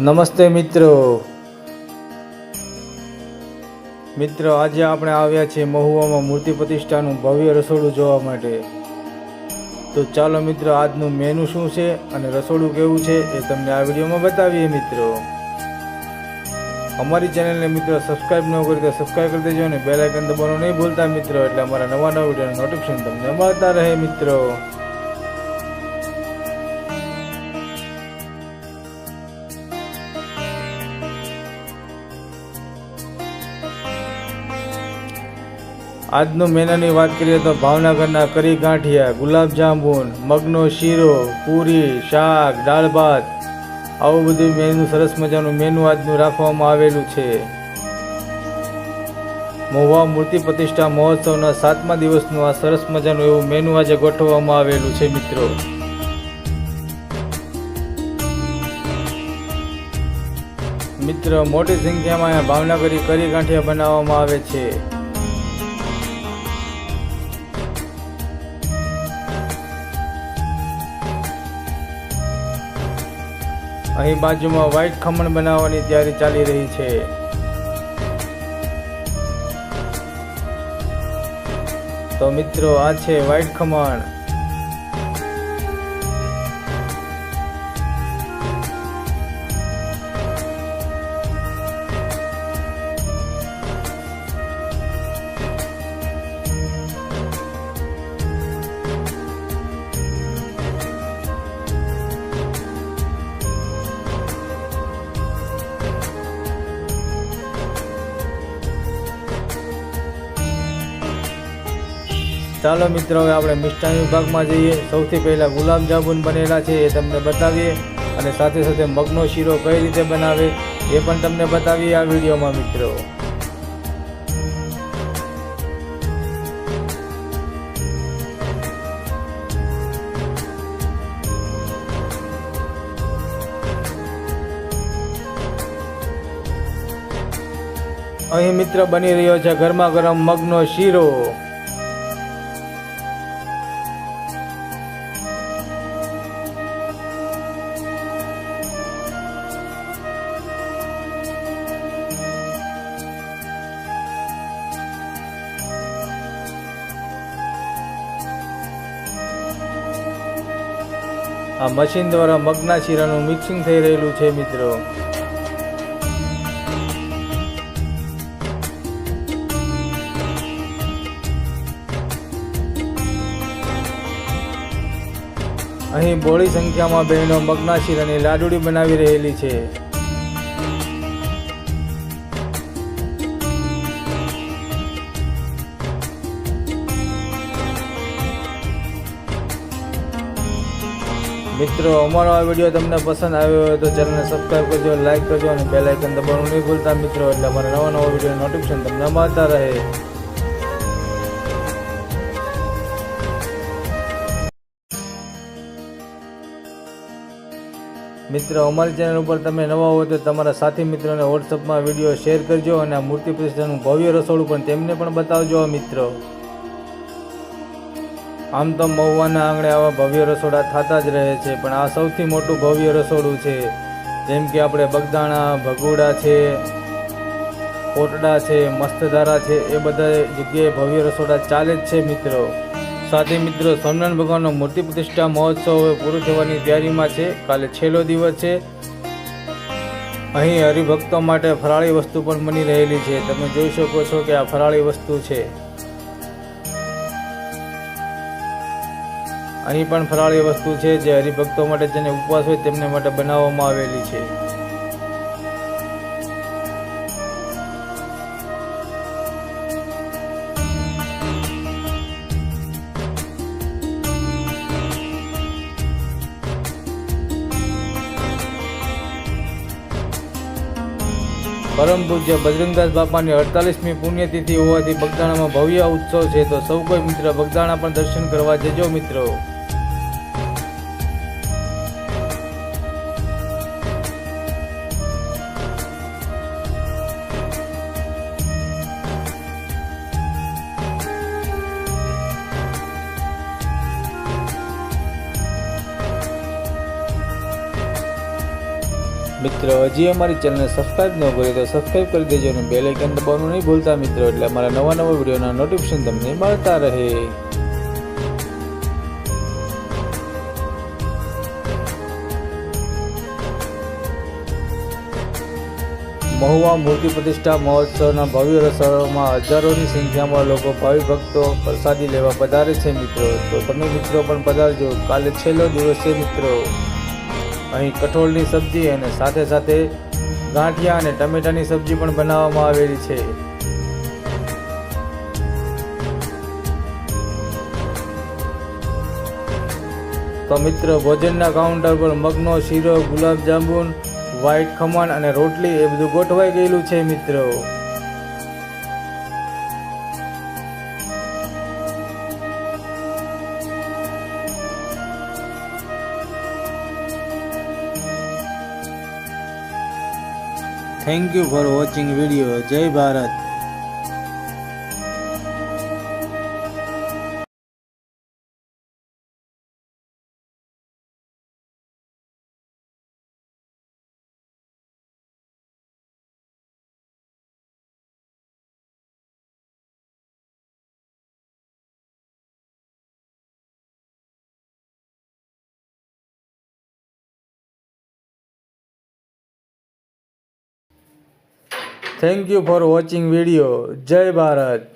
નમસ્તે મિત્રો આજે આપણે આવ્યા છીએ મહુવામાં મૂર્તિ પ્રતિષ્ઠાનું ભવ્ય રસોડું જોવા માટે। તો ચાલો મિત્રો આજનું મેનુ શું છે અને રસોડું કેવું છે એ તમને આ વિડીયોમાં બતાવીએ। મિત્રો અમારી ચેનલને મિત્રો સબસ્ક્રાઇબ ન કરી તો સબસ્ક્રાઇબ કરી દેજો અને બેલ આઇકન દબાવવાનું નહીં ભૂલતા મિત્રો, એટલે અમારા નવા વિડીયોનું નોટિફિકેશન તમને મળતા રહે। મિત્રો આજનું મેનુની વાત કરીએ તો ભાવનગરના કરી ગાંઠિયા, ગુલાબ જાંબુન, મગનો શીરો, પૂરી, શાક, દાળ ભાત, આવું બધું મેનુ સરસ મજાનું મેનુ આજનું રાખવામાં આવેલું છે। મહુવા મૂર્તિ પ્રતિષ્ઠા મહોત્સવના 7મા દિવસનું આ સરસ મજાનું એવું મેનુ આજે ગોઠવવામાં આવેલું છે। મિત્રો મોટી સંખ્યામાં ભાવનગરી કરી ગાંઠિયા બનાવવામાં આવે છે। અહીં બાજુમાં વ્હાઈટ ખમણ બનાવવાની તૈયારી ચાલી રહી છે। તો મિત્રો આ છે વ્હાઈટ ખમણ। ચાલો મિત્રો હવે આપણે મિષ્ટાન વિભાગમાં જઈએ। સૌથી પહેલાં ગુલાબ જાંબુન બનેલા છે એ તમને બતાવીએ અને સાથે સાથે મગનો શીરો કઈ રીતે બનાવે એ પણ તમને બતાવીએ આ વિડીયોમાં। મિત્રો અહીં મિત્ર બની રહ્યો છે ગરમા ગરમ મગનો શીરો। આ મશીન દ્વારા મગના શીરાનું મિક્સિંગ થઈ રહેલું છે। મિત્રો અહીં બોળી સંખ્યામાં બહેનો મગના શીરાની લાડુડી બનાવી રહેલી છે। મિત્રો અમારો આ વિડીયો તમને પસંદ આવ્યો હોય તો ચેનલને સબસ્ક્રાઇબ કરજો, લાઇક કરજો અને બેલ આઇકન દબાવવાનું નહીં ભૂલતા મિત્રો, એટલે અમારા નવા વિડીયો નોટિફિકેશન તમને મળતા રહે। મિત્રો અમારી ચેનલ ઉપર તમે નવા હોય તો તમારા સાથી મિત્રોને વોટ્સઅપમાં વિડીયો શેર કરજો અને આ મૂર્તિ પ્રતિષ્ઠાનું ભવ્ય રસોડું પણ તેમને પણ બતાવજો। મિત્રો આમ તો મહુવાના આંગણે આવા ભવ્ય રસોડા થતા જ રહે છે, પણ આ સૌથી મોટું ભવ્ય રસોડું છે। જેમ કે આપણે બગદાણા, ભગોડા છે, કોટડા છે, મસ્તધારા છે, એ બધા જગ્યાએ ભવ્ય રસોડા ચાલે જ છે। મિત્રો સાથે મિત્રો સ્વામિનારાયણ ભગવાનનો મૂર્તિ પ્રતિષ્ઠા મહોત્સવ હવે પૂરો થવાની તૈયારીમાં છે। કાલે છેલ્લો દિવસ છે। અહીં હરિભક્તો માટે ફરાળી વસ્તુ પણ બની રહેલી છે। તમે જોઈ શકો છો કે આ ફરાળી વસ્તુ છે। અહીં પણ ફરાળી વસ્તુ છે જે હરિભક્તો માટે, જેને ઉપવાસ હોય તેમને માટે બનાવવામાં આવેલી છે। પરમ પૂજ્ય બજરંગદાસ બાપાની 48મી પુણ્યતિથિ હોવાથી બગદાણામાં ભવ્ય ઉત્સવ છે। તો સૌ કોઈ મિત્ર બગદાણા પણ દર્શન કરવા જજો। મિત્રો મિત્રો હજી અમારી ચેનલને સબસ્ક્રાઈબ ન કરી તો સબસ્ક્રાઈબ કરી દેજો અને બેલ આઇકન દબાવવાનું નહીં ભૂલતા મિત્રો, એટલે અમારા નવા વિડીયોના નોટિફિકેશન તમને મળતા રહે. મહુવા મૂર્તિ પ્રતિષ્ઠા મહોત્સવના ભવ્ય રસોમાં હજારોની સંખ્યામાં લોકો ભાવિ ભક્તો પ્રસાદી લેવા પધારે છે મિત્રો. તો તમે મિત્રો પણ પધારજો. કાલે છેલ્લો દિવસ છે મિત્રો. અહીં કઠોળની સબ્જી અને સાથે સાથે ગાંઠિયા અને ટમેટાની સબ્જી પણ બનાવવામાં આવેલી છે. તો મિત્રો ભોજનના કાઉન્ટર પર મગનો શીરો, ગુલાબજાંબુ, વ્હાઈટ ખમણ અને રોટલી એ બધું ગોઠવાઈ ગયેલું છે મિત્રો. Thank you for watching video. જય Bharat. Thank you for watching video. જય ભારત.